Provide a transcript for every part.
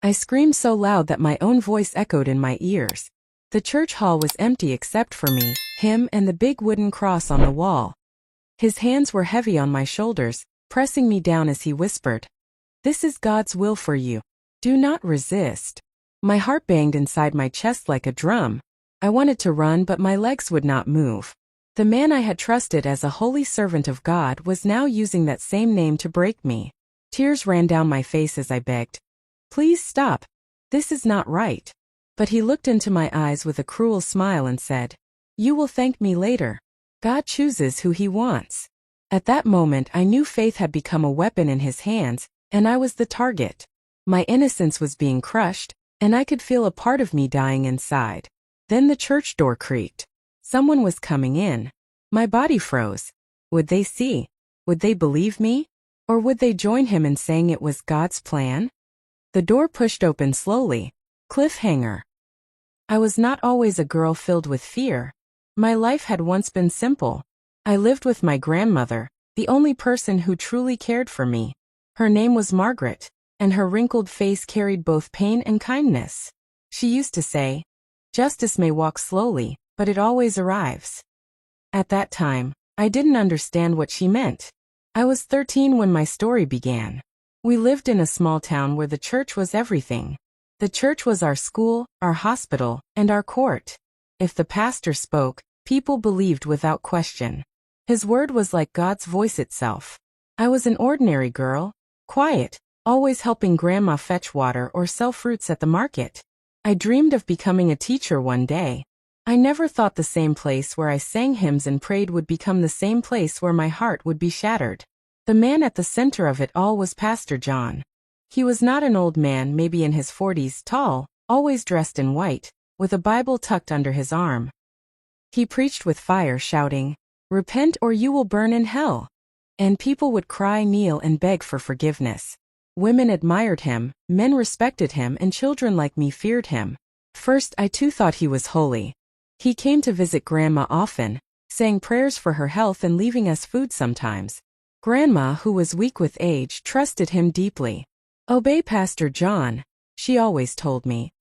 I screamed so loud that my own voice echoed in my ears. The church hall was empty except for me, him, and the big wooden cross on the wall. His hands were heavy on my shoulders, pressing me down as he whispered, "This is God's will for you. Do not resist." My heart banged inside my chest like a drum. I wanted to run, but my legs would not move. The man I had trusted as a holy servant of God was now using that same name to break me. Tears ran down my face as I begged, "Please stop. This is not right." But he looked into my eyes with a cruel smile and said, "You will thank me later. God chooses who he wants." At that moment I knew faith had become a weapon in his hands, and I was the target. My innocence was being crushed, and I could feel a part of me dying inside. Then the church door creaked. Someone was coming in. My body froze. Would they see? Would they believe me? Or would they join him in saying it was God's plan? The door pushed open slowly. Cliffhanger. I was not always a girl filled with fear. My life had once been simple. I lived with my grandmother, the only person who truly cared for me. Her name was Margaret, and her wrinkled face carried both pain and kindness. She used to say, "Justice may walk slowly, but it always arrives." At that time, I didn't understand what she meant. I was 13 when my story began. We lived in a small town where the church was everything. The church was our school, our hospital, and our court. If the pastor spoke, people believed without question. His word was like God's voice itself. I was an ordinary girl, quiet, always helping Grandma fetch water or sell fruits at the market. I dreamed of becoming a teacher one day. I never thought the same place where I sang hymns and prayed would become the same place where my heart would be shattered. The man at the center of it all was Pastor John. He was not an old man, maybe in his 40s, tall, always dressed in white, with a Bible tucked under his arm. He preached with fire, shouting, "Repent or you will burn in hell." And people would cry, kneel, and beg for forgiveness. Women admired him, men respected him, and children like me feared him. First, I too thought he was holy. He came to visit Grandma often, saying prayers for her health and leaving us food sometimes. Grandma, who was weak with age, trusted him deeply. "Obey Pastor John," she always told me.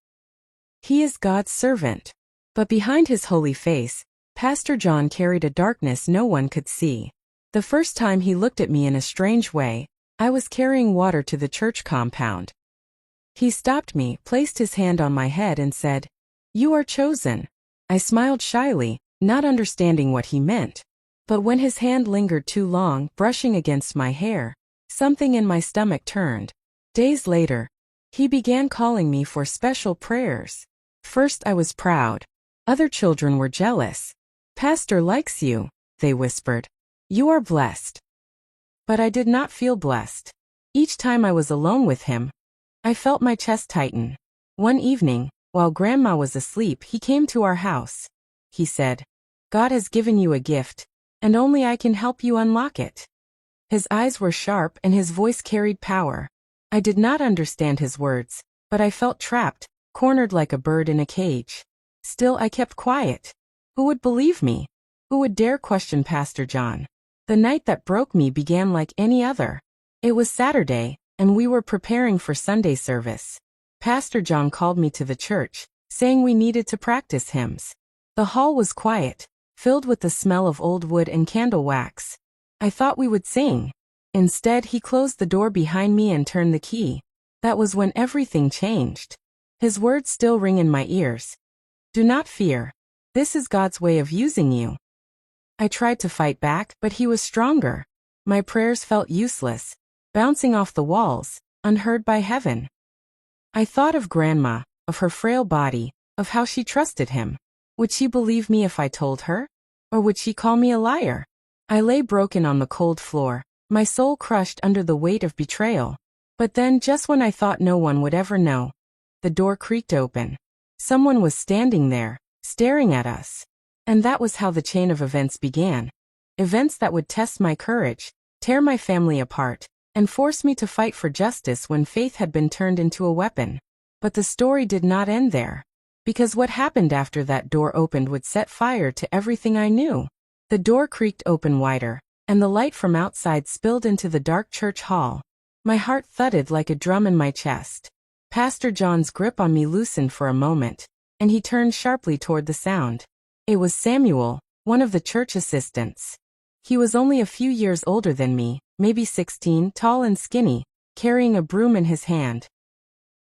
"He is God's servant." But behind his holy face, Pastor John carried a darkness no one could see. The first time he looked at me in a strange way, I was carrying water to the church compound. He stopped me, placed his hand on my head and said, "You are chosen." I smiled shyly, not understanding what he meant. But when his hand lingered too long, brushing against my hair, something in my stomach turned. Days later, he began calling me for special prayers. First I was proud. Other children were jealous. "Pastor likes you," they whispered. "You are blessed." But I did not feel blessed. Each time I was alone with him, I felt my chest tighten. One evening, while Grandma was asleep, he came to our house. He said, "God has given you a gift, and only I can help you unlock it." His eyes were sharp and his voice carried power. I did not understand his words, but I felt trapped, cornered like a bird in a cage. Still, I kept quiet. Who would believe me? Who would dare question Pastor John? The night that broke me began like any other. It was Saturday, and we were preparing for Sunday service. Pastor John called me to the church, saying we needed to practice hymns. The hall was quiet, filled with the smell of old wood and candle wax. I thought we would sing. Instead, he closed the door behind me and turned the key. That was when everything changed. His words still ring in my ears. "Do not fear. This is God's way of using you." I tried to fight back, but he was stronger. My prayers felt useless, bouncing off the walls, unheard by heaven. I thought of Grandma, of her frail body, of how she trusted him. Would she believe me if I told her? Or would she call me a liar? I lay broken on the cold floor, my soul crushed under the weight of betrayal. But then, just when I thought no one would ever know, the door creaked open. Someone was standing there, staring at us. And that was how the chain of events began. Events that would test my courage, tear my family apart, and force me to fight for justice when faith had been turned into a weapon. But the story did not end there. Because what happened after that door opened would set fire to everything I knew. The door creaked open wider, and the light from outside spilled into the dark church hall. My heart thudded like a drum in my chest. Pastor John's grip on me loosened for a moment, and he turned sharply toward the sound. It was Samuel, one of the church assistants. He was only a few years older than me, maybe 16, tall and skinny, carrying a broom in his hand.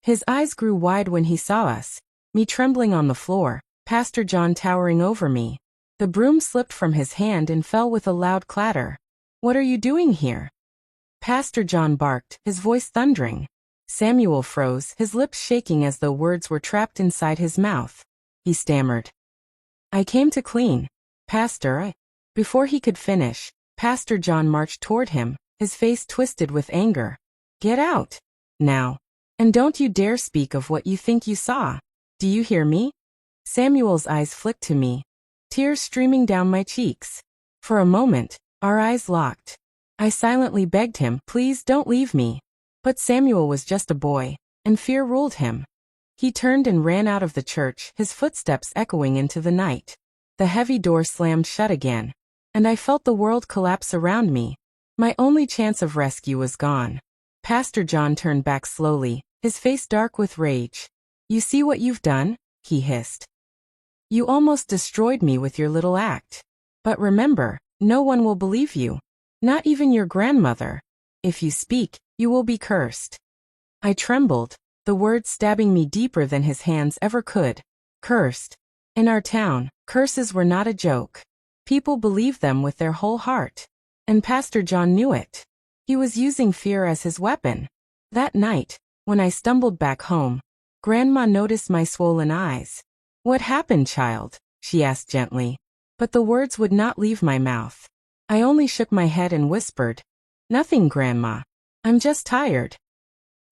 His eyes grew wide when he saw us, me trembling on the floor, Pastor John towering over me. The broom slipped from his hand and fell with a loud clatter. "What are you doing here?" Pastor John barked, his voice thundering. Samuel froze, his lips shaking as though words were trapped inside his mouth. He stammered, "I came to clean, Pastor." Before he could finish, Pastor John marched toward him, his face twisted with anger. "Get out, now. And don't you dare speak of what you think you saw. Do you hear me?" Samuel's eyes flicked to me, tears streaming down my cheeks. For a moment, our eyes locked. I silently begged him, "Please don't leave me." But Samuel was just a boy, and fear ruled him. He turned and ran out of the church, his footsteps echoing into the night. The heavy door slammed shut again, and I felt the world collapse around me. My only chance of rescue was gone. Pastor John turned back slowly, his face dark with rage. "You see what you've done?" he hissed. "You almost destroyed me with your little act. But remember, no one will believe you. Not even your grandmother. If you speak, you will be cursed." I trembled, the words stabbing me deeper than his hands ever could. Cursed. In our town, curses were not a joke. People believed them with their whole heart. And Pastor John knew it. He was using fear as his weapon. That night, when I stumbled back home, Grandma noticed my swollen eyes. "What happened, child?" she asked gently. But the words would not leave my mouth. I only shook my head and whispered, "Nothing, Grandma. I'm just tired."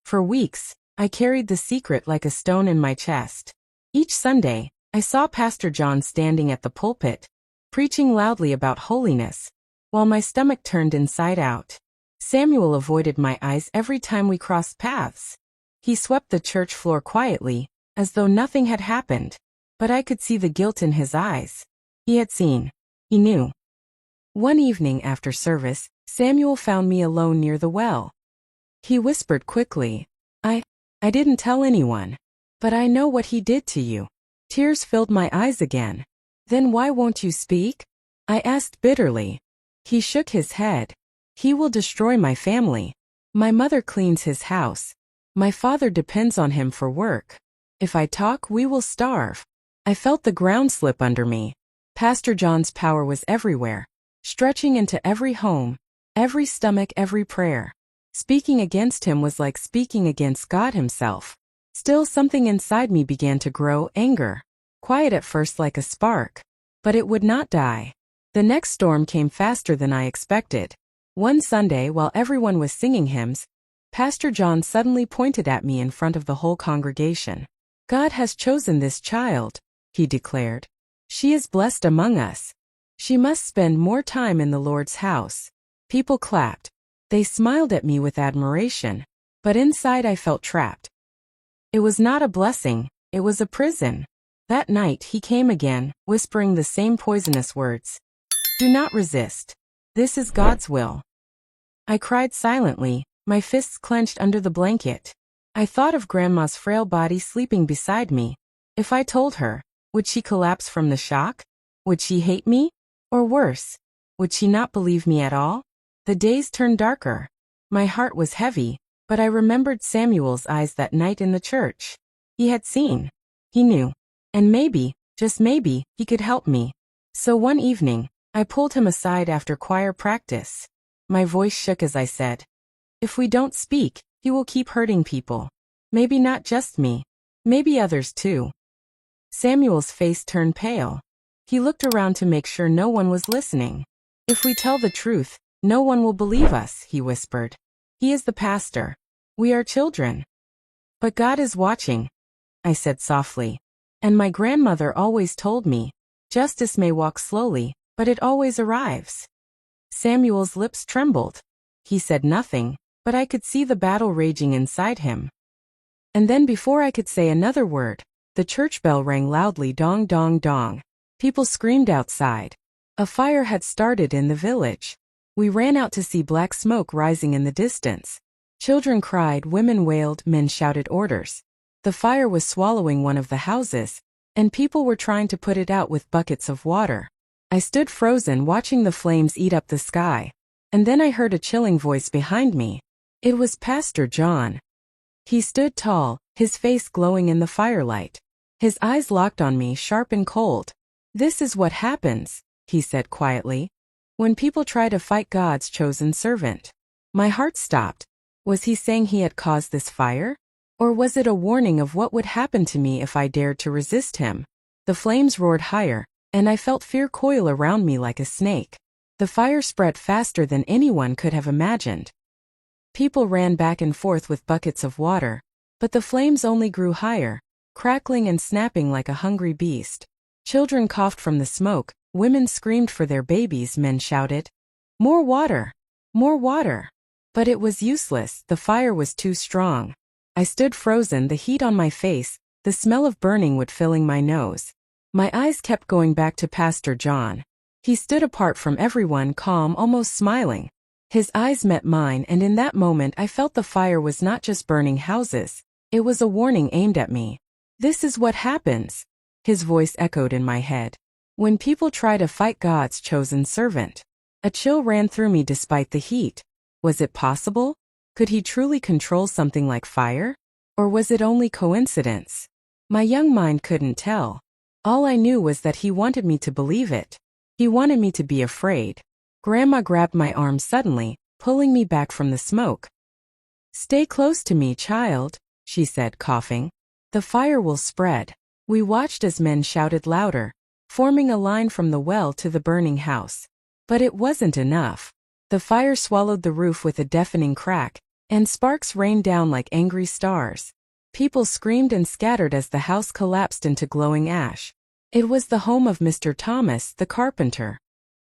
For weeks, I carried the secret like a stone in my chest. Each Sunday, I saw Pastor John standing at the pulpit, preaching loudly about holiness, while my stomach turned inside out. Samuel avoided my eyes every time we crossed paths. He swept the church floor quietly, as though nothing had happened, but I could see the guilt in his eyes. He had seen. He knew. One evening after service, Samuel found me alone near the well. He whispered quickly, I didn't tell anyone, but I know what he did to you." Tears filled my eyes again. "Then why won't you speak?" I asked bitterly. He shook his head. "He will destroy my family. My mother cleans his house. My father depends on him for work. If I talk, we will starve." I felt the ground slip under me. Pastor John's power was everywhere, stretching into every home, every stomach, every prayer. Speaking against him was like speaking against God himself. Still, something inside me began to grow, anger. Quiet at first like a spark. But it would not die. The next storm came faster than I expected. One Sunday, while everyone was singing hymns, Pastor John suddenly pointed at me in front of the whole congregation. "God has chosen this child," he declared. "She is blessed among us. She must spend more time in the Lord's house." People clapped. They smiled at me with admiration, but inside I felt trapped. It was not a blessing, it was a prison. That night he came again, whispering the same poisonous words. "Do not resist. This is God's will." I cried silently, my fists clenched under the blanket. I thought of Grandma's frail body sleeping beside me. If I told her, would she collapse from the shock? Would she hate me? Or worse, would she not believe me at all? The days turned darker. My heart was heavy, but I remembered Samuel's eyes that night in the church. He had seen. He knew. And maybe, just maybe, he could help me. So one evening, I pulled him aside after choir practice. My voice shook as I said, "If we don't speak, he will keep hurting people. Maybe not just me. Maybe others too." Samuel's face turned pale. He looked around to make sure no one was listening. "If we tell the truth, no one will believe us," he whispered. "He is the pastor. We are children." "But God is watching," I said softly. "And my grandmother always told me, justice may walk slowly, but it always arrives." Samuel's lips trembled. He said nothing, but I could see the battle raging inside him. And then before I could say another word, the church bell rang loudly, dong dong dong. People screamed outside. A fire had started in the village. We ran out to see black smoke rising in the distance. Children cried, women wailed, men shouted orders. The fire was swallowing one of the houses, and people were trying to put it out with buckets of water. I stood frozen watching the flames eat up the sky, and then I heard a chilling voice behind me. It was Pastor John. He stood tall, his face glowing in the firelight. His eyes locked on me, sharp and cold. "This is what happens," he said quietly, "when people try to fight God's chosen servant." My heart stopped. Was he saying he had caused this fire? Or was it a warning of what would happen to me if I dared to resist him? The flames roared higher, and I felt fear coil around me like a snake. The fire spread faster than anyone could have imagined. People ran back and forth with buckets of water, but the flames only grew higher, crackling and snapping like a hungry beast. Children coughed from the smoke, women screamed for their babies, men shouted, "More water! More water!" But it was useless, the fire was too strong. I stood frozen, the heat on my face, the smell of burning wood filling my nose. My eyes kept going back to Pastor John. He stood apart from everyone, calm, almost smiling. His eyes met mine, and in that moment I felt the fire was not just burning houses. It was a warning aimed at me. "This is what happens," his voice echoed in my head, "when people try to fight God's chosen servant." A chill ran through me despite the heat. Was it possible? Could he truly control something like fire? Or was it only coincidence? My young mind couldn't tell. All I knew was that he wanted me to believe it. He wanted me to be afraid. Grandma grabbed my arm suddenly, pulling me back from the smoke. "Stay close to me, child," she said, coughing. "The fire will spread." We watched as men shouted louder, forming a line from the well to the burning house. But it wasn't enough. The fire swallowed the roof with a deafening crack, and sparks rained down like angry stars. People screamed and scattered as the house collapsed into glowing ash. It was the home of Mr. Thomas, the carpenter.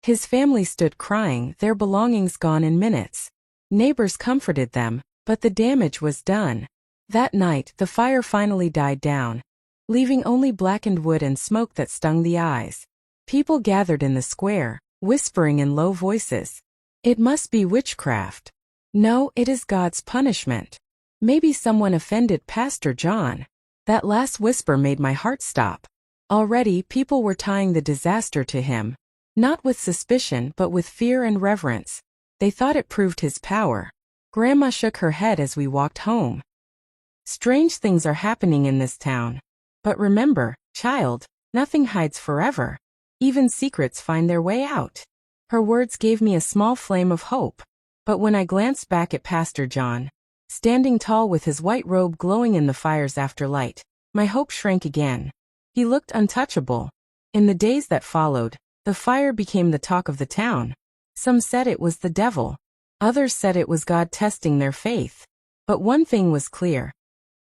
His family stood crying, their belongings gone in minutes. Neighbors comforted them, but the damage was done. That night, the fire finally died down, leaving only blackened wood and smoke that stung the eyes. People gathered in the square, whispering in low voices, "It must be witchcraft." "No, it is God's punishment." Maybe someone offended Pastor John. That last whisper made my heart stop. Already, people were tying the disaster to him. Not with suspicion, but with fear and reverence. They thought it proved his power. Grandma shook her head as we walked home. "Strange things are happening in this town. But remember, child, nothing hides forever. Even secrets find their way out." Her words gave me a small flame of hope. But when I glanced back at Pastor John, standing tall with his white robe glowing in the fire's afterlight, my hope shrank again. He looked untouchable. In the days that followed, the fire became the talk of the town. Some said it was the devil. Others said it was God testing their faith. But one thing was clear.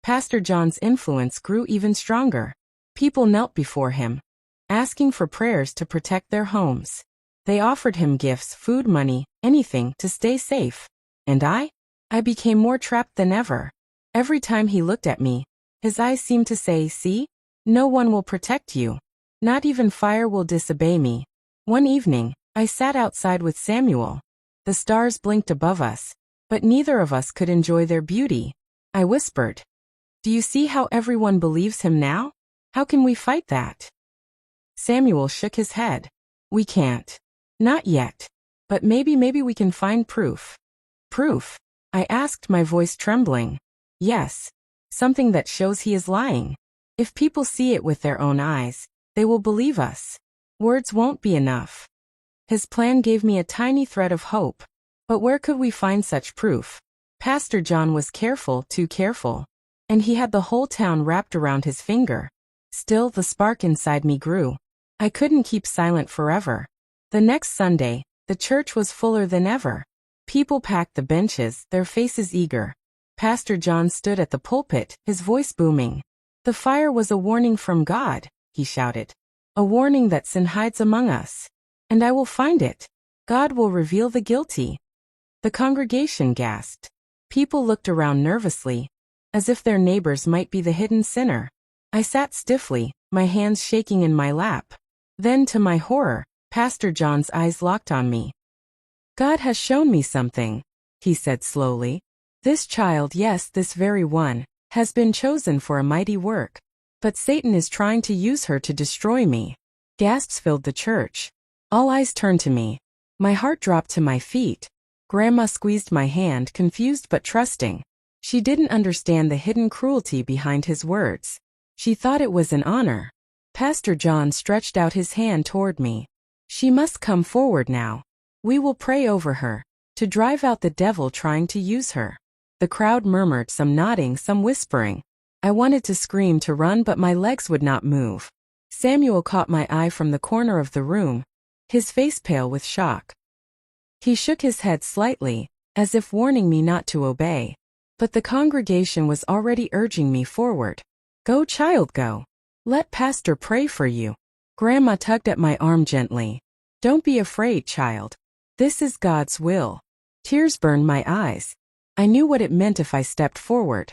Pastor John's influence grew even stronger. People knelt before him, asking for prayers to protect their homes. They offered him gifts, food, money, anything to stay safe. And I became more trapped than ever. Every time he looked at me, his eyes seemed to say, "See? No one will protect you. Not even fire will disobey me." One evening, I sat outside with Samuel. The stars blinked above us, but neither of us could enjoy their beauty. I whispered, "Do you see how everyone believes him now? How can we fight that?" Samuel shook his head. "We can't. Not yet. But maybe we can find proof." "Proof?" I asked, my voice trembling. "Yes. Something that shows he is lying. If people see it with their own eyes, they will believe us. Words won't be enough." His plan gave me a tiny thread of hope. But where could we find such proof? Pastor John was careful, too careful. And he had the whole town wrapped around his finger. Still, the spark inside me grew. I couldn't keep silent forever. The next Sunday, the church was fuller than ever. People packed the benches, their faces eager. Pastor John stood at the pulpit, his voice booming. "The fire was a warning from God," he shouted. "A warning that sin hides among us. And I will find it. God will reveal the guilty." The congregation gasped. People looked around nervously, as if their neighbors might be the hidden sinner. I sat stiffly, my hands shaking in my lap. Then, to my horror, Pastor John's eyes locked on me. "God has shown me something," he said slowly. "This child, yes, this very one, has been chosen for a mighty work. But Satan is trying to use her to destroy me. Gasps filled the church. All eyes turned to me. My heart dropped to my feet. Grandma squeezed my hand, confused but trusting. She didn't understand the hidden cruelty behind his words. She thought it was an honor. Pastor John stretched out his hand toward me. She must come forward now. We will pray over her, to drive out the devil trying to use her. The crowd murmured, some nodding, some whispering. I wanted to scream, to run, but my legs would not move. Samuel caught my eye from the corner of the room, his face pale with shock. He shook his head slightly, as if warning me not to obey. But the congregation was already urging me forward. Go, child, go. Let Pastor pray for you. Grandma tugged at my arm gently. Don't be afraid, child. This is God's will. Tears burned my eyes. I knew what it meant if I stepped forward.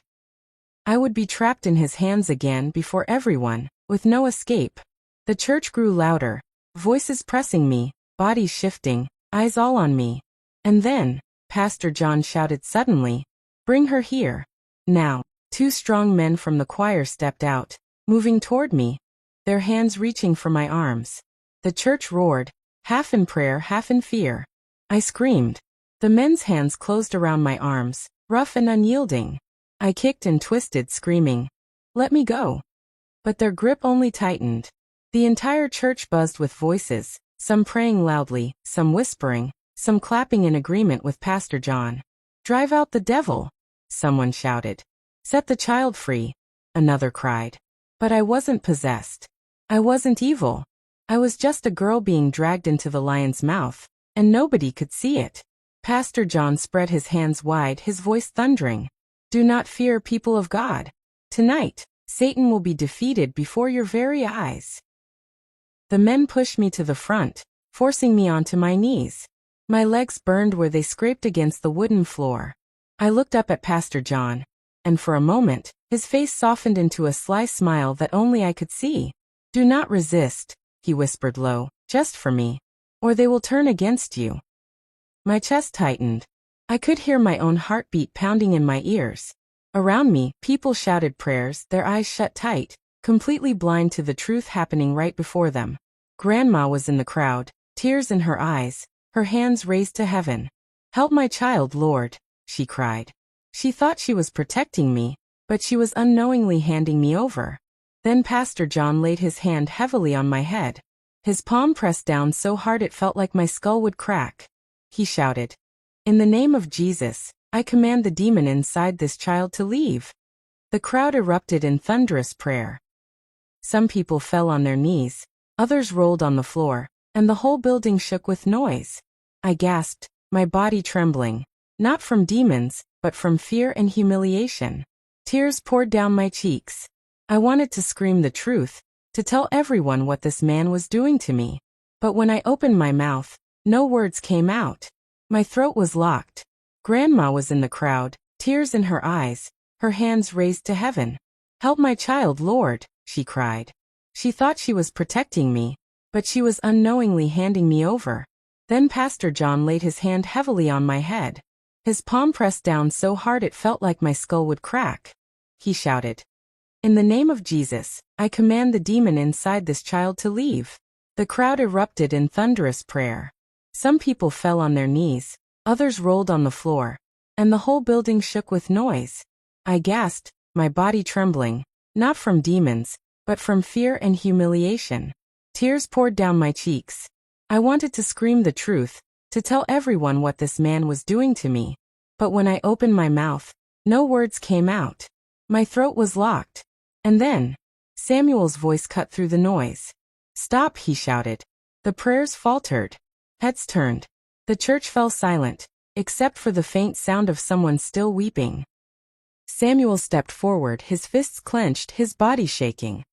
I would be trapped in his hands again before everyone, with no escape. The church grew louder, voices pressing me, bodies shifting, eyes all on me. And then, Pastor John shouted suddenly, "Bring her here." Now, two strong men from the choir stepped out, moving toward me, their hands reaching for my arms. The church roared, half in prayer, half in fear. I screamed. The men's hands closed around my arms, rough and unyielding. I kicked and twisted, screaming, "Let me go." But their grip only tightened. The entire church buzzed with voices, some praying loudly, some whispering, some clapping in agreement with Pastor John. "Drive out the devil," someone shouted. "Set the child free," another cried. But I wasn't possessed. I wasn't evil. I was just a girl being dragged into the lion's mouth, and nobody could see it. Pastor John spread his hands wide, his voice thundering. "Do not fear, people of God. Tonight, Satan will be defeated before your very eyes." The men pushed me to the front, forcing me onto my knees. My legs burned where they scraped against the wooden floor. I looked up at Pastor John, and for a moment, his face softened into a sly smile that only I could see. "Do not resist," he whispered low, "just for me, or they will turn against you." My chest tightened. I could hear my own heartbeat pounding in my ears. Around me, people shouted prayers, their eyes shut tight, completely blind to the truth happening right before them. Grandma was in the crowd, tears in her eyes, her hands raised to heaven. "Help my child, Lord," she cried. She thought she was protecting me, but she was unknowingly handing me over. Then Pastor John laid his hand heavily on my head. His palm pressed down so hard it felt like my skull would crack. He shouted, "In the name of Jesus, I command the demon inside this child to leave." The crowd erupted in thunderous prayer. Some people fell on their knees, others rolled on the floor, and the whole building shook with noise. I gasped, my body trembling, not from demons, but from fear and humiliation. Tears poured down my cheeks. I wanted to scream the truth, to tell everyone what this man was doing to me. But when I opened my mouth, no words came out. My throat was locked. Grandma was in the crowd, tears in her eyes, her hands raised to heaven. "Help my child, Lord," she cried. She thought she was protecting me, but she was unknowingly handing me over. Then Pastor John laid his hand heavily on my head. His palm pressed down so hard it felt like my skull would crack. He shouted, "In the name of Jesus, I command the demon inside this child to leave." The crowd erupted in thunderous prayer. Some people fell on their knees, others rolled on the floor, and the whole building shook with noise. I gasped, my body trembling, not from demons, but from fear and humiliation. Tears poured down my cheeks. I wanted to scream the truth, to tell everyone what this man was doing to me. But when I opened my mouth, no words came out. My throat was locked. And then, Samuel's voice cut through the noise. "Stop," he shouted. The prayers faltered. Heads turned. The church fell silent, except for the faint sound of someone still weeping. Samuel stepped forward, his fists clenched, his body shaking.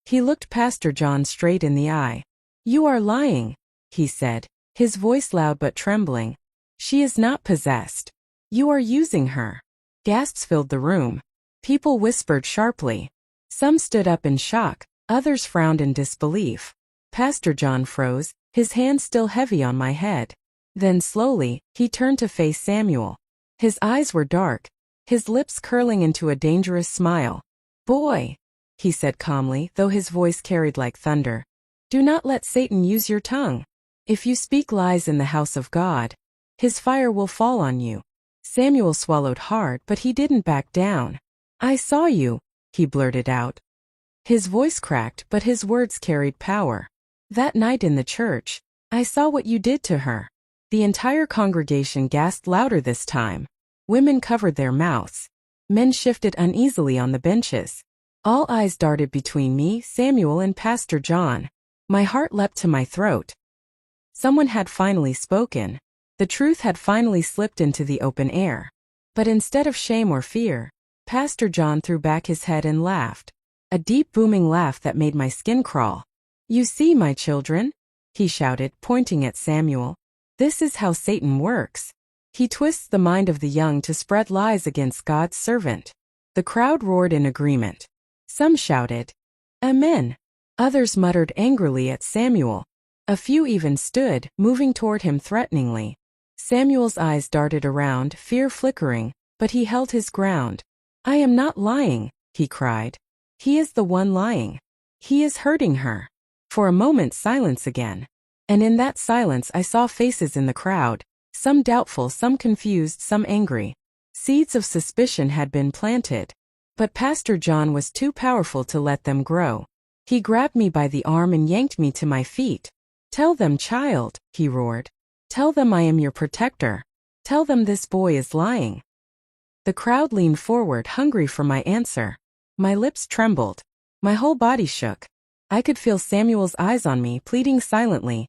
He looked Pastor John straight in the eye. "You are lying," he said, his voice loud but trembling. "She is not possessed. You are using her." Gasps filled the room. People whispered sharply. Some stood up in shock, others frowned in disbelief. Pastor John froze, his hand still heavy on my head. Then slowly, he turned to face Samuel. His eyes were dark, his lips curling into a dangerous smile. "Boy," he said calmly, though his voice carried like thunder, "do not let Satan use your tongue. If you speak lies in the house of God, his fire will fall on you." Samuel swallowed hard, but he didn't back down. "I saw you," he blurted out. His voice cracked, but his words carried power. "That night in the church, I saw what you did to her." The entire congregation gasped louder this time. Women covered their mouths. Men shifted uneasily on the benches. All eyes darted between me, Samuel, and Pastor John. My heart leapt to my throat. Someone had finally spoken. The truth had finally slipped into the open air. But instead of shame or fear, Pastor John threw back his head and laughed. A deep booming laugh that made my skin crawl. "You see, my children," he shouted, pointing at Samuel. "This is how Satan works. He twists the mind of the young to spread lies against God's servant." The crowd roared in agreement. Some shouted, "Amen." Others muttered angrily at Samuel. A few even stood, moving toward him threateningly. Samuel's eyes darted around, fear flickering, but he held his ground. "I am not lying," he cried. "He is the one lying. He is hurting her." For a moment, silence again. And in that silence I saw faces in the crowd, some doubtful, some confused, some angry. Seeds of suspicion had been planted. But Pastor John was too powerful to let them grow. He grabbed me by the arm and yanked me to my feet. "Tell them, child," he roared. "Tell them I am your protector. Tell them this boy is lying." The crowd leaned forward, hungry for my answer. My lips trembled. My whole body shook. I could feel Samuel's eyes on me, pleading silently,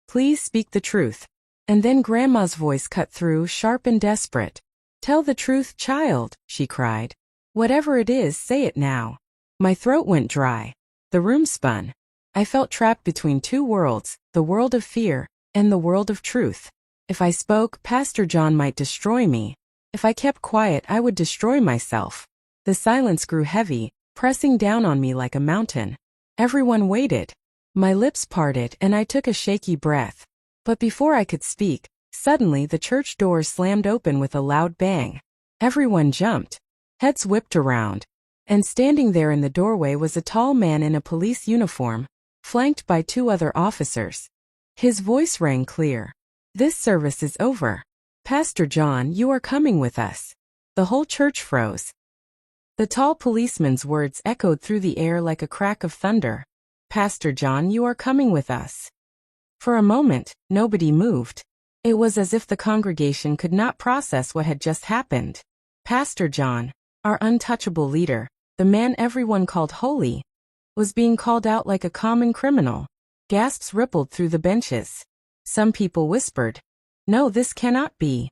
"Please speak the truth." And then Grandma's voice cut through, sharp and desperate. "Tell the truth, child," she cried. "Whatever it is, say it now." My throat went dry. The room spun. I felt trapped between two worlds, the world of fear and the world of truth. If I spoke, Pastor John might destroy me. If I kept quiet, I would destroy myself. The silence grew heavy, pressing down on me like a mountain. Everyone waited. My lips parted and I took a shaky breath. But before I could speak, suddenly the church doors slammed open with a loud bang. Everyone jumped. Heads whipped around. And standing there in the doorway was a tall man in a police uniform, flanked by two other officers. His voice rang clear. "This service is over. Pastor John, you are coming with us." The whole church froze. The tall policeman's words echoed through the air like a crack of thunder. "Pastor John, you are coming with us." For a moment, nobody moved. It was as if the congregation could not process what had just happened. Pastor John, our untouchable leader, the man everyone called holy, was being called out like a common criminal. Gasps rippled through the benches. Some people whispered, "No, this cannot be."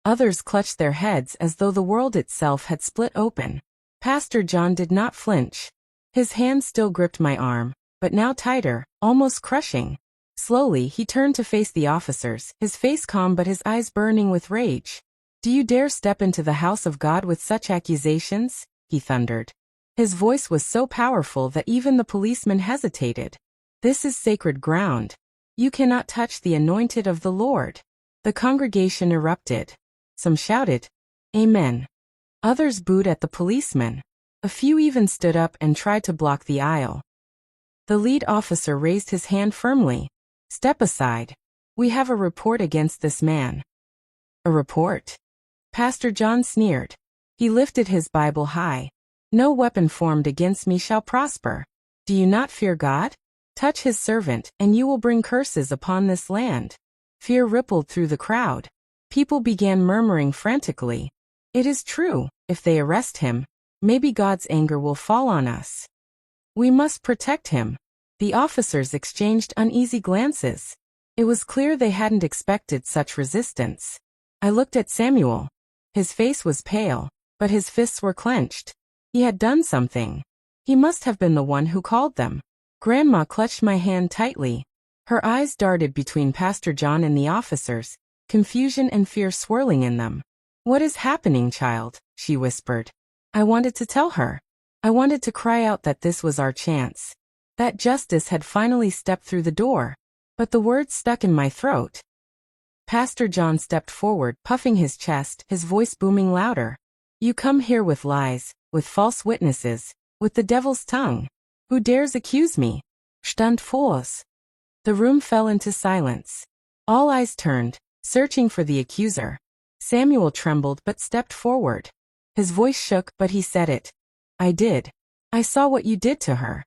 Others clutched their heads as though the world itself had split open. Pastor John did not flinch. His hand still gripped my arm, but now tighter, almost crushing. Slowly, he turned to face the officers, his face calm but his eyes burning with rage. "Do you dare step into the house of God with such accusations?" he thundered. His voice was so powerful that even the policemen hesitated. "This is sacred ground. You cannot touch the anointed of the Lord." The congregation erupted. Some shouted, "Amen." Others booed at the policeman. A few even stood up and tried to block the aisle. The lead officer raised his hand firmly. "Step aside. We have a report against this man." "A report?" Pastor John sneered. He lifted his Bible high. "No weapon formed against me shall prosper. Do you not fear God? Touch his servant, and you will bring curses upon this land." Fear rippled through the crowd. People began murmuring frantically, "It is true, if they arrest him, maybe God's anger will fall on us. We must protect him." The officers exchanged uneasy glances. It was clear they hadn't expected such resistance. I looked at Samuel. His face was pale, but his fists were clenched. He had done something. He must have been the one who called them. Grandma clutched my hand tightly. Her eyes darted between Pastor John and the officers, confusion and fear swirling in them. "What is happening, child?" she whispered. I wanted to tell her. I wanted to cry out that this was our chance. That justice had finally stepped through the door. But the words stuck in my throat. Pastor John stepped forward, puffing his chest, his voice booming louder. You come here with lies, with false witnesses, with the devil's tongue. Who dares accuse me? Stand vors. The room fell into silence. All eyes turned, searching for the accuser. Samuel trembled but stepped forward. His voice shook, but he said it. I did. I saw what you did to her.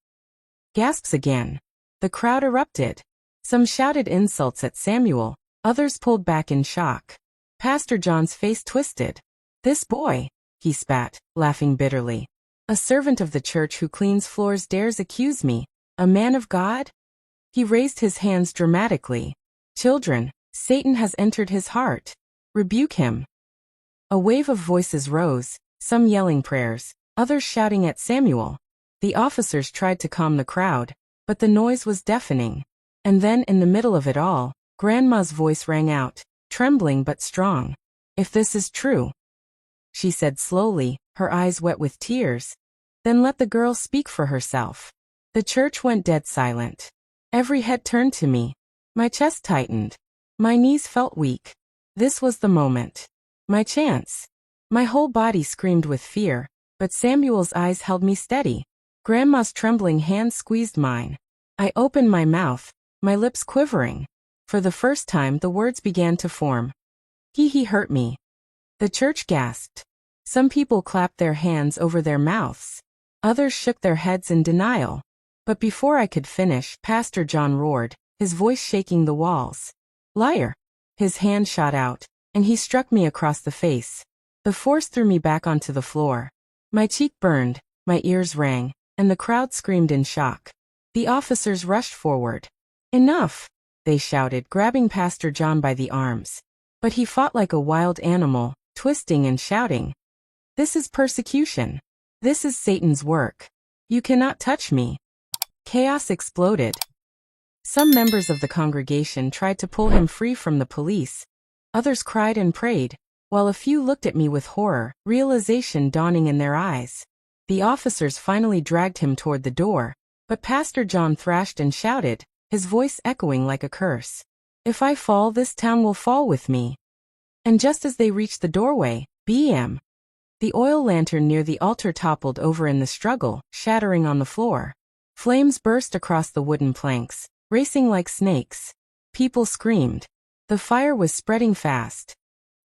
Gasps again. The crowd erupted. Some shouted insults at Samuel, others pulled back in shock. Pastor John's face twisted. This boy, he spat, laughing bitterly. A servant of the church who cleans floors dares accuse me, a man of God? He raised his hands dramatically. Children, Satan has entered his heart. Rebuke him. A wave of voices rose, some yelling prayers, others shouting at Samuel. The officers tried to calm the crowd, but the noise was deafening. And then in the middle of it all, Grandma's voice rang out, trembling but strong. If this is true, she said slowly, her eyes wet with tears, then let the girl speak for herself. The church went dead silent. Every head turned to me. My chest tightened. My knees felt weak. This was the moment. My chance. My whole body screamed with fear, but Samuel's eyes held me steady. Grandma's trembling hand squeezed mine. I opened my mouth, my lips quivering. For the first time the words began to form. He hurt me. The church gasped. Some people clapped their hands over their mouths. Others shook their heads in denial. But before I could finish, Pastor John roared, his voice shaking the walls. Liar! His hand shot out, and he struck me across the face. The force threw me back onto the floor. My cheek burned, my ears rang, and the crowd screamed in shock. The officers rushed forward. Enough! They shouted, grabbing Pastor John by the arms. But he fought like a wild animal, twisting and shouting. This is persecution. This is Satan's work. You cannot touch me. Chaos exploded. Some members of the congregation tried to pull him free from the police. Others cried and prayed, while a few looked at me with horror, realization dawning in their eyes. The officers finally dragged him toward the door, but Pastor John thrashed and shouted, his voice echoing like a curse. If I fall, this town will fall with me. And just as they reached the doorway, BM. The oil lantern near the altar toppled over in the struggle, shattering on the floor. Flames burst across the wooden planks, racing like snakes. People screamed. The fire was spreading fast.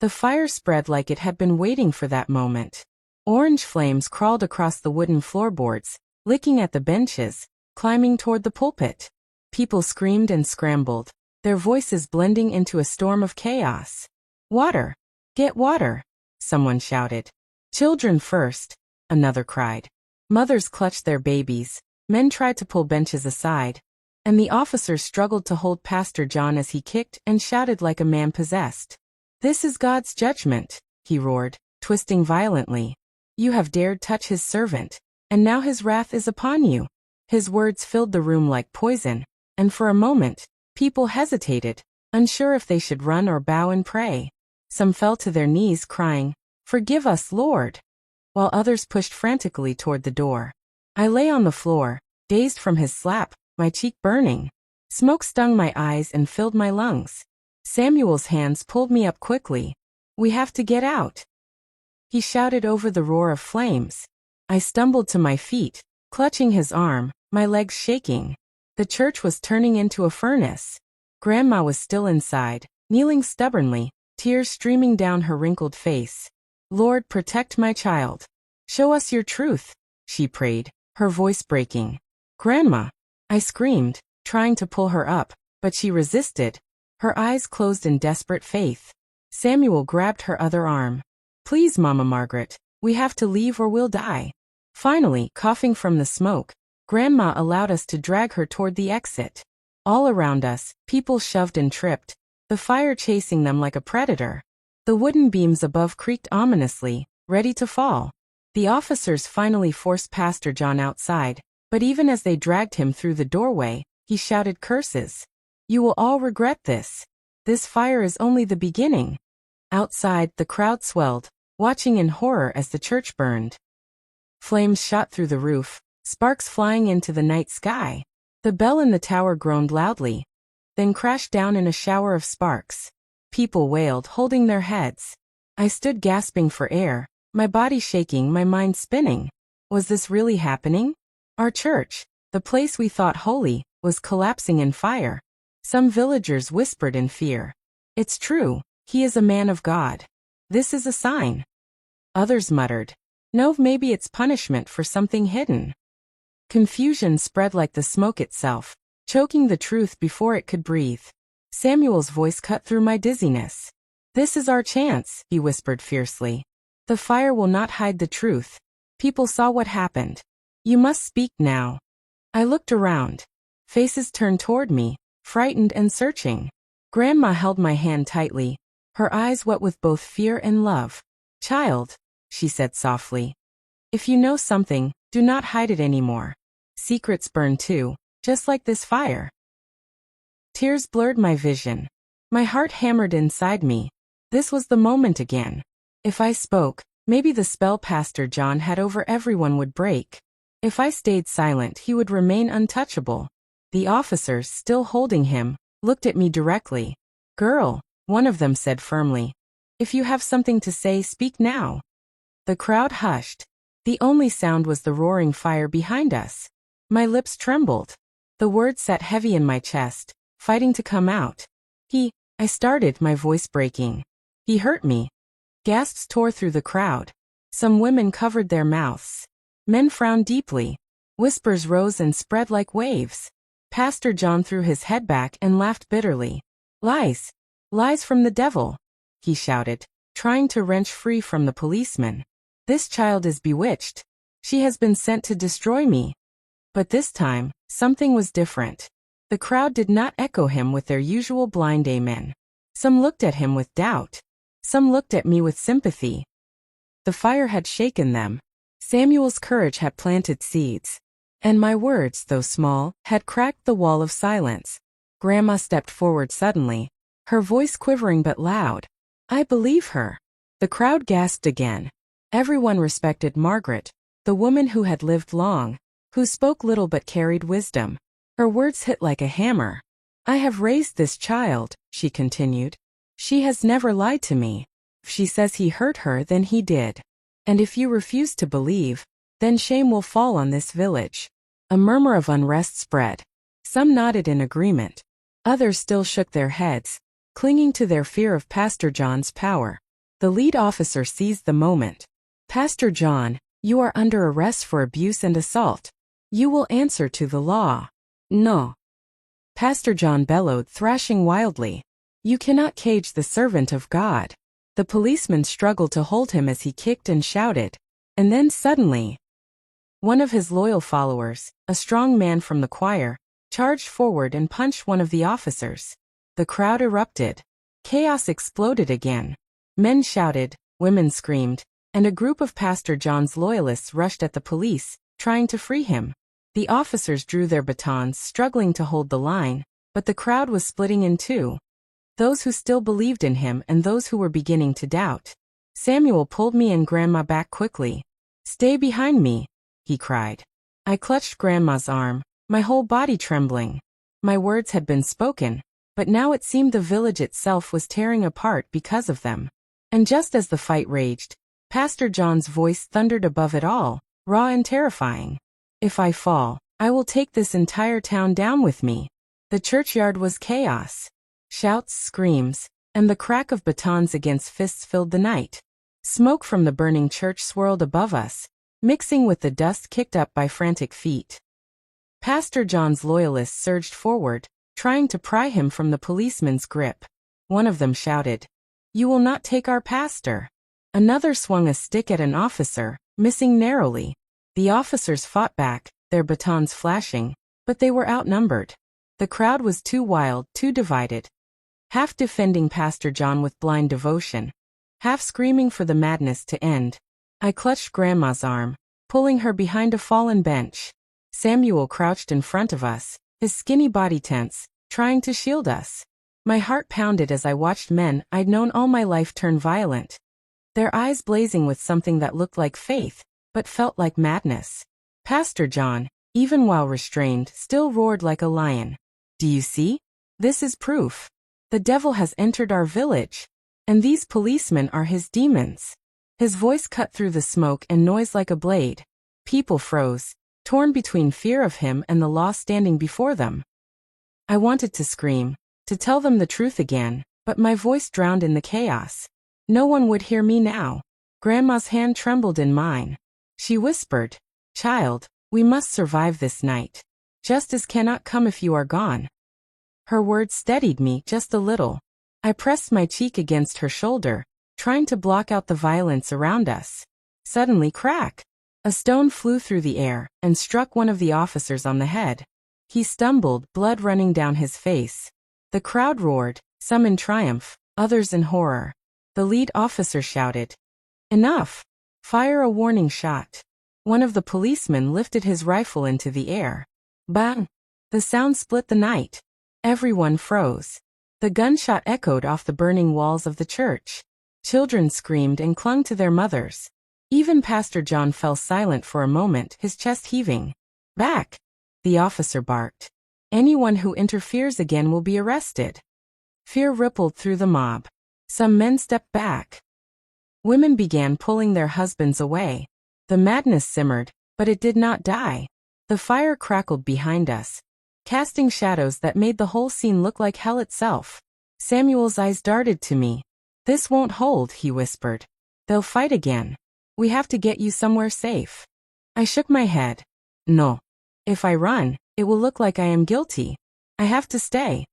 The fire spread like it had been waiting for that moment. Orange flames crawled across the wooden floorboards, licking at the benches, climbing toward the pulpit. People screamed and scrambled, their voices blending into a storm of chaos. Water! Get water! Someone shouted. Children first, another cried. Mothers clutched their babies, men tried to pull benches aside, and the officers struggled to hold Pastor John as he kicked and shouted like a man possessed. This is God's judgment, he roared, twisting violently. You have dared touch his servant, and now his wrath is upon you. His words filled the room like poison, and for a moment, people hesitated, unsure if they should run or bow and pray. Some fell to their knees crying, Forgive us, Lord, while others pushed frantically toward the door. I lay on the floor, dazed from his slap, my cheek burning. Smoke stung my eyes and filled my lungs. Samuel's hands pulled me up quickly. We have to get out, he shouted over the roar of flames. I stumbled to my feet, clutching his arm, my legs shaking. The church was turning into a furnace. Grandma was still inside, kneeling stubbornly, tears streaming down her wrinkled face. Lord, protect my child. Show us your truth, she prayed, her voice breaking. Grandma! I screamed, trying to pull her up, but she resisted, her eyes closed in desperate faith. Samuel grabbed her other arm. Please, Mama Margaret, we have to leave or we'll die. Finally, coughing from the smoke, Grandma allowed us to drag her toward the exit. All around us, people shoved and tripped, the fire chasing them like a predator. The wooden beams above creaked ominously, ready to fall. The officers finally forced Pastor John outside, but even as they dragged him through the doorway, he shouted curses. You will all regret this. This fire is only the beginning. Outside, the crowd swelled, watching in horror as the church burned. Flames shot through the roof, sparks flying into the night sky. The bell in the tower groaned loudly, then crashed down in a shower of sparks. People wailed, holding their heads. I stood gasping for air, My body shaking, my mind spinning. Was this really happening? Our church, the place we thought holy, was collapsing in fire. Some villagers whispered in fear. It's true, he is a man of God. This is a sign. Others muttered. No, maybe it's punishment for something hidden. Confusion spread like the smoke itself, choking the truth before it could breathe. Samuel's voice cut through my dizziness. This is our chance, he whispered fiercely. The fire will not hide the truth. People saw what happened. You must speak now. I looked around. Faces turned toward me, frightened and searching. Grandma held my hand tightly, her eyes wet with both fear and love. Child, she said softly. If you know something, do not hide it anymore. Secrets burn too, just like this fire. Tears blurred my vision. My heart hammered inside me. This was the moment again. If I spoke, maybe the spell Pastor John had over everyone would break. If I stayed silent, he would remain untouchable. The officers, still holding him, looked at me directly. Girl, one of them said firmly. If you have something to say, speak now. The crowd hushed. The only sound was the roaring fire behind us. My lips trembled. The words sat heavy in my chest, fighting to come out. I started, my voice breaking. He hurt me. Gasps tore through the crowd. Some women covered their mouths. Men frowned deeply. Whispers rose and spread like waves. Pastor John threw his head back and laughed bitterly. Lies. Lies from the devil, he shouted, trying to wrench free from the policeman. This child is bewitched. She has been sent to destroy me. But this time, something was different. The crowd did not echo him with their usual blind amen. Some looked at him with doubt. Some looked at me with sympathy. The fire had shaken them. Samuel's courage had planted seeds. And my words, though small, had cracked the wall of silence. Grandma stepped forward suddenly, her voice quivering but loud. I believe her. The crowd gasped again. Everyone respected Margaret, the woman who had lived long, who spoke little but carried wisdom. Her words hit like a hammer. I have raised this child, she continued. She has never lied to me. If she says he hurt her, then he did. And if you refuse to believe, then shame will fall on this village. A murmur of unrest spread. Some nodded in agreement. Others still shook their heads, clinging to their fear of Pastor John's power. The lead officer seized the moment. Pastor John, you are under arrest for abuse and assault. You will answer to the law. No. Pastor John bellowed, thrashing wildly. You cannot cage the servant of God. The policeman struggled to hold him as he kicked and shouted. And then suddenly, one of his loyal followers, a strong man from the choir, charged forward and punched one of the officers. The crowd erupted. Chaos exploded again. Men shouted, women screamed, and a group of Pastor John's loyalists rushed at the police, trying to free him. The officers drew their batons, struggling to hold the line, but the crowd was splitting in two. Those who still believed in him and those who were beginning to doubt. Samuel pulled me and Grandma back quickly. Stay behind me, he cried. I clutched Grandma's arm, my whole body trembling. My words had been spoken, but now it seemed the village itself was tearing apart because of them. And just as the fight raged, Pastor John's voice thundered above it all, raw and terrifying. If I fall, I will take this entire town down with me. The churchyard was chaos. Shouts, screams, and the crack of batons against fists filled the night. Smoke from the burning church swirled above us, mixing with the dust kicked up by frantic feet. Pastor John's loyalists surged forward, trying to pry him from the policeman's grip. One of them shouted, "You will not take our pastor." Another swung a stick at an officer, missing narrowly. The officers fought back, their batons flashing, but they were outnumbered. The crowd was too wild, too divided. Half defending Pastor John with blind devotion, half screaming for the madness to end. I clutched Grandma's arm, pulling her behind a fallen bench. Samuel crouched in front of us, his skinny body tense, trying to shield us. My heart pounded as I watched men I'd known all my life turn violent. Their eyes blazing with something that looked like faith, but felt like madness. Pastor John, even while restrained, still roared like a lion. Do you see? This is proof. The devil has entered our village. And these policemen are his demons. His voice cut through the smoke and noise like a blade. People froze, torn between fear of him and the law standing before them. I wanted to scream, to tell them the truth again, but my voice drowned in the chaos. No one would hear me now. Grandma's hand trembled in mine. She whispered, "Child, we must survive this night. Justice cannot come if you are gone." Her words steadied me just a little. I pressed my cheek against her shoulder, trying to block out the violence around us. Suddenly, crack! A stone flew through the air and struck one of the officers on the head. He stumbled, blood running down his face. The crowd roared, some in triumph, others in horror. The lead officer shouted, "Enough! Fire a warning shot." One of the policemen lifted his rifle into the air. Bang! The sound split the night. Everyone froze. The gunshot echoed off the burning walls of the church. Children screamed and clung to their mothers. Even Pastor John fell silent for a moment, his chest heaving. "Back!" the officer barked. "Anyone who interferes again will be arrested." Fear rippled through the mob. Some men stepped back. Women began pulling their husbands away. The madness simmered, but it did not die. The fire crackled behind us, casting shadows that made the whole scene look like hell itself. Samuel's eyes darted to me. "This won't hold," he whispered. "They'll fight again. We have to get you somewhere safe." I shook my head. "No. If I run, it will look like I am guilty. I have to stay."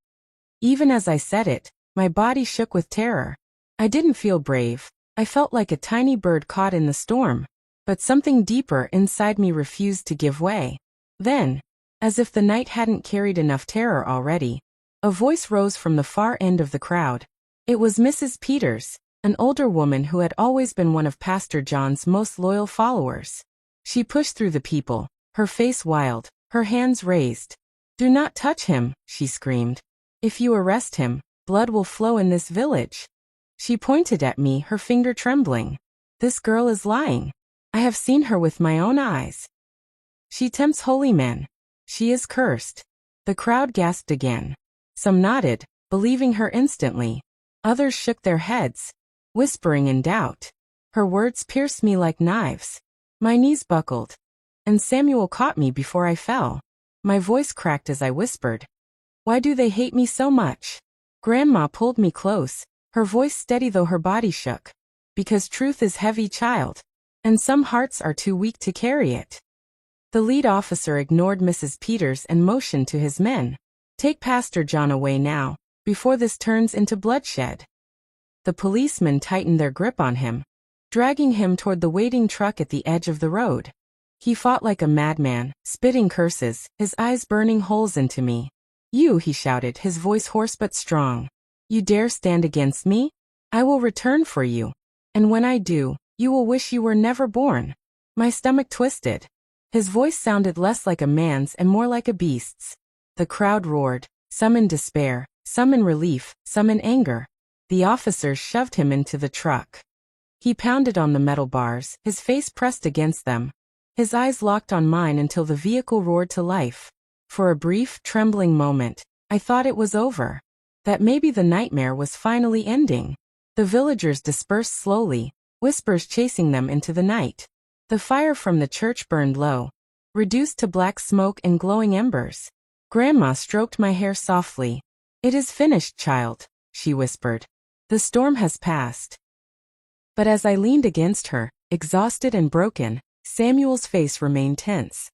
Even as I said it, my body shook with terror. I didn't feel brave. I felt like a tiny bird caught in the storm. But something deeper inside me refused to give way. Then, as if the night hadn't carried enough terror already, a voice rose from the far end of the crowd. It was Mrs. Peters, an older woman who had always been one of Pastor John's most loyal followers. She pushed through the people, her face wild, her hands raised. "Do not touch him," she screamed. "If you arrest him, blood will flow in this village." She pointed at me, her finger trembling. "This girl is lying. I have seen her with my own eyes. She tempts holy men. She is cursed." The crowd gasped again. Some nodded, believing her instantly. Others shook their heads, whispering in doubt. Her words pierced me like knives. My knees buckled, and Samuel caught me before I fell. My voice cracked as I whispered, "Why do they hate me so much?" Grandma pulled me close, her voice steady though her body shook. "Because truth is heavy, child. And some hearts are too weak to carry it." The lead officer ignored Mrs. Peters and motioned to his men. "Take Pastor John away now, before this turns into bloodshed." The policemen tightened their grip on him, dragging him toward the waiting truck at the edge of the road. He fought like a madman, spitting curses, his eyes burning holes into me. "You," he shouted, his voice hoarse but strong. "You dare stand against me? I will return for you. And when I do, you will wish you were never born." My stomach twisted. His voice sounded less like a man's and more like a beast's. The crowd roared, some in despair, some in relief, some in anger. The officers shoved him into the truck. He pounded on the metal bars, his face pressed against them. His eyes locked on mine until the vehicle roared to life. For a brief, trembling moment, I thought it was over. That maybe the nightmare was finally ending. The villagers dispersed slowly, whispers chasing them into the night. The fire from the church burned low, reduced to black smoke and glowing embers. Grandma stroked my hair softly. "It is finished, child," she whispered. "The storm has passed." But as I leaned against her, exhausted and broken, Samuel's face remained tense.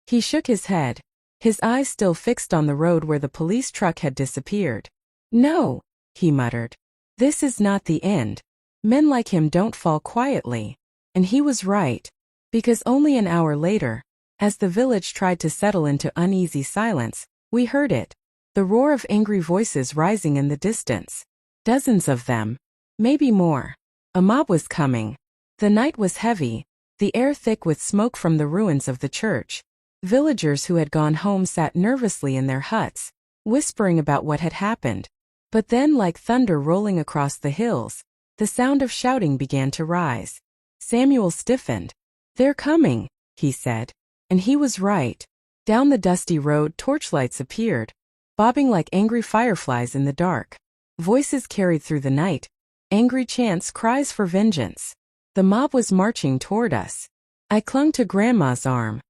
He shook his head, his eyes still fixed on the road where the police truck had disappeared. "No," he muttered. "This is not the end. Men like him don't fall quietly." And he was right, because only an hour later, as the village tried to settle into uneasy silence, we heard it, the roar of angry voices rising in the distance. Dozens of them, maybe more. A mob was coming. The night was heavy, the air thick with smoke from the ruins of the church. Villagers who had gone home sat nervously in their huts, whispering about what had happened. But then, like thunder rolling across the hills, the sound of shouting began to rise. Samuel stiffened. "They're coming," he said. And he was right. Down the dusty road torchlights appeared, bobbing like angry fireflies in the dark. Voices carried through the night, angry chants, cries for vengeance. The mob was marching toward us. I clung to Grandma's arm.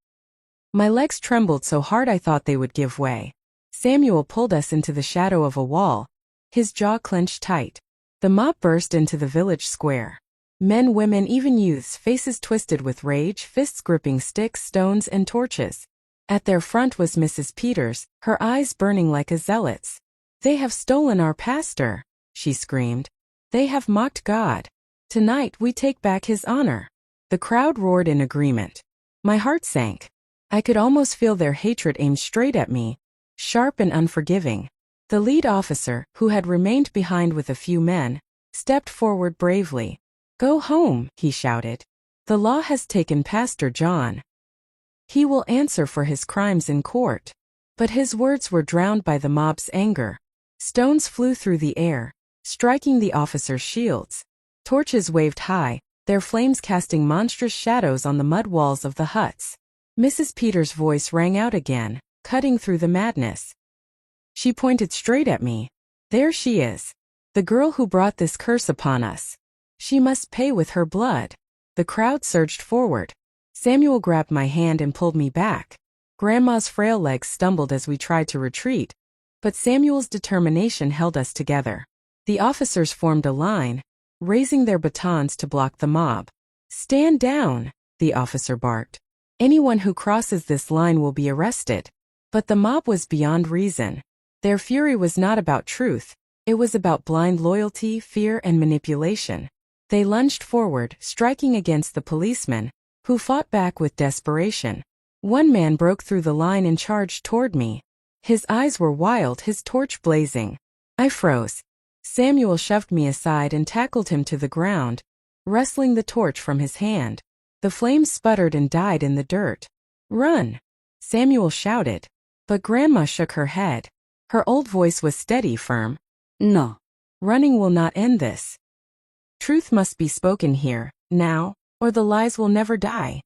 My legs trembled so hard I thought they would give way. Samuel pulled us into the shadow of a wall, his jaw clenched tight. The mob burst into the village square. Men, women, even youths, faces twisted with rage, fists gripping sticks, stones, and torches. At their front was Mrs. Peters, her eyes burning like a zealot's. "They have stolen our pastor," she screamed. "They have mocked God. Tonight we take back his honor." The crowd roared in agreement. My heart sank. I could almost feel their hatred aimed straight at me, sharp and unforgiving. The lead officer, who had remained behind with a few men, stepped forward bravely. "Go home," he shouted. "The law has taken Pastor John. He will answer for his crimes in court." But his words were drowned by the mob's anger. Stones flew through the air, striking the officers' shields. Torches waved high, their flames casting monstrous shadows on the mud walls of the huts. Mrs. Peters' voice rang out again, cutting through the madness. She pointed straight at me. "There she is. The girl who brought this curse upon us. She must pay with her blood." The crowd surged forward. Samuel grabbed my hand and pulled me back. Grandma's frail legs stumbled as we tried to retreat, but Samuel's determination held us together. The officers formed a line, raising their batons to block the mob. "Stand down," the officer barked. "Anyone who crosses this line will be arrested." But the mob was beyond reason. Their fury was not about truth. It was about blind loyalty, fear, and manipulation. They lunged forward, striking against the policemen, who fought back with desperation. One man broke through the line and charged toward me. His eyes were wild, his torch blazing. I froze. Samuel shoved me aside and tackled him to the ground, wresting the torch from his hand. The flames sputtered and died in the dirt. "Run!" Samuel shouted. But Grandma shook her head. Her old voice was steady, firm. "No. Running will not end this. Truth must be spoken here, now, or the lies will never die."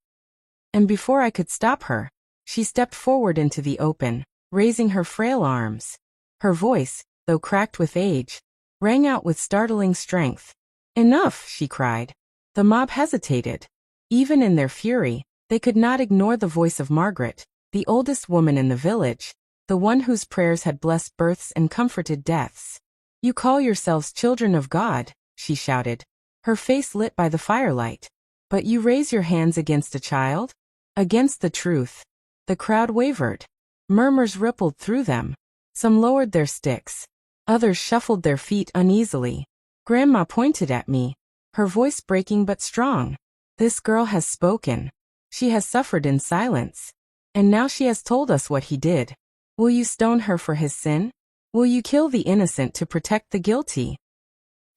And before I could stop her, she stepped forward into the open, raising her frail arms. Her voice, though cracked with age, rang out with startling strength. "Enough," she cried. The mob hesitated. Even in their fury, they could not ignore the voice of Margaret, the oldest woman in the village, the one whose prayers had blessed births and comforted deaths. "You call yourselves children of God," she shouted, her face lit by the firelight. "But you raise your hands against a child? Against the truth." The crowd wavered. Murmurs rippled through them. Some lowered their sticks. Others shuffled their feet uneasily. Grandma pointed at me, her voice breaking but strong. "This girl has spoken. She has suffered in silence. And now she has told us what he did. Will you stone her for his sin? Will you kill the innocent to protect the guilty?"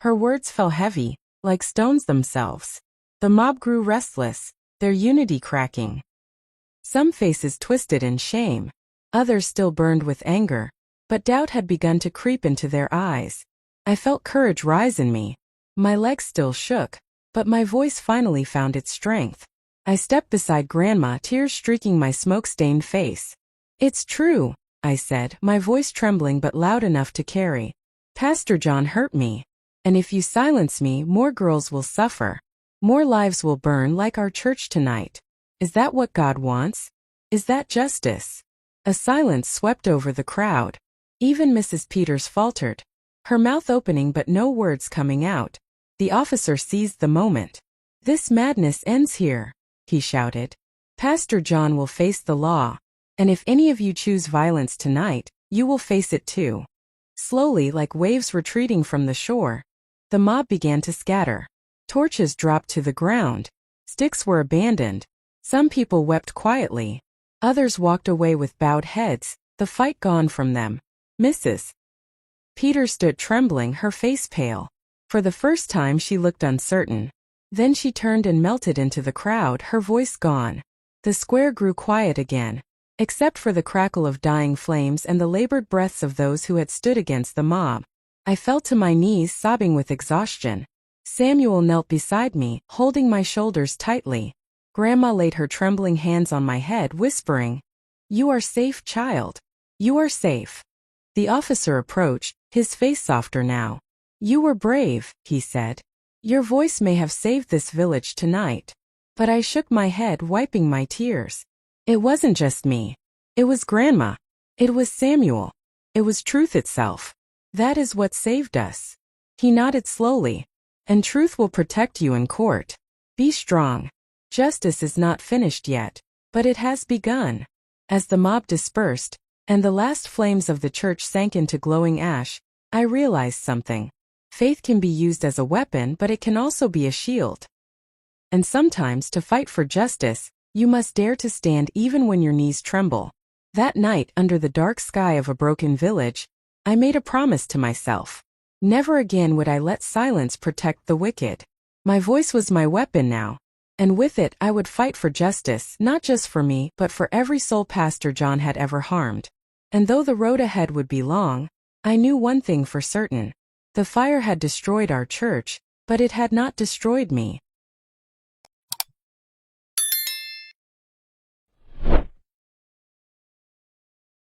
Her words fell heavy, like stones themselves. The mob grew restless, their unity cracking. Some faces twisted in shame. Others still burned with anger, but doubt had begun to creep into their eyes. I felt courage rise in me. My legs still shook, but my voice finally found its strength. I stepped beside Grandma, tears streaking my smoke-stained face. "It's true," I said, my voice trembling but loud enough to carry. "Pastor John hurt me. And if you silence me, more girls will suffer. More lives will burn like our church tonight. Is that what God wants? Is that justice?" A silence swept over the crowd. Even Mrs. Peters faltered, her mouth opening but no words coming out. The officer seized the moment. "This madness ends here," he shouted. "Pastor John will face the law. And if any of you choose violence tonight, you will face it too." Slowly, like waves retreating from the shore, the mob began to scatter. Torches dropped to the ground. Sticks were abandoned. Some people wept quietly. Others walked away with bowed heads, the fight gone from them. Mrs. Peters stood trembling, her face pale. For the first time she looked uncertain. Then she turned and melted into the crowd, her voice gone. The square grew quiet again, except for the crackle of dying flames and the labored breaths of those who had stood against the mob. I fell to my knees, sobbing with exhaustion. Samuel knelt beside me, holding my shoulders tightly. Grandma laid her trembling hands on my head, whispering, "You are safe, child. You are safe." The officer approached, his face softer now. "You were brave," he said. Your voice may have saved this village tonight. But I shook my head, wiping my tears. It wasn't just me. It was Grandma. It was Samuel. It was truth itself. That is what saved us. He nodded slowly. And truth will protect you in court. Be strong. Justice is not finished yet, but it has begun. As the mob dispersed, and the last flames of the church sank into glowing ash, I realized something. Faith can be used as a weapon, but it can also be a shield. And sometimes, to fight for justice, you must dare to stand even when your knees tremble. That night, under the dark sky of a broken village, I made a promise to myself. Never again would I let silence protect the wicked. My voice was my weapon now, and with it I would fight for justice, not just for me, but for every soul Pastor John had ever harmed. And though the road ahead would be long, I knew one thing for certain. The fire had destroyed our church, but it had not destroyed me.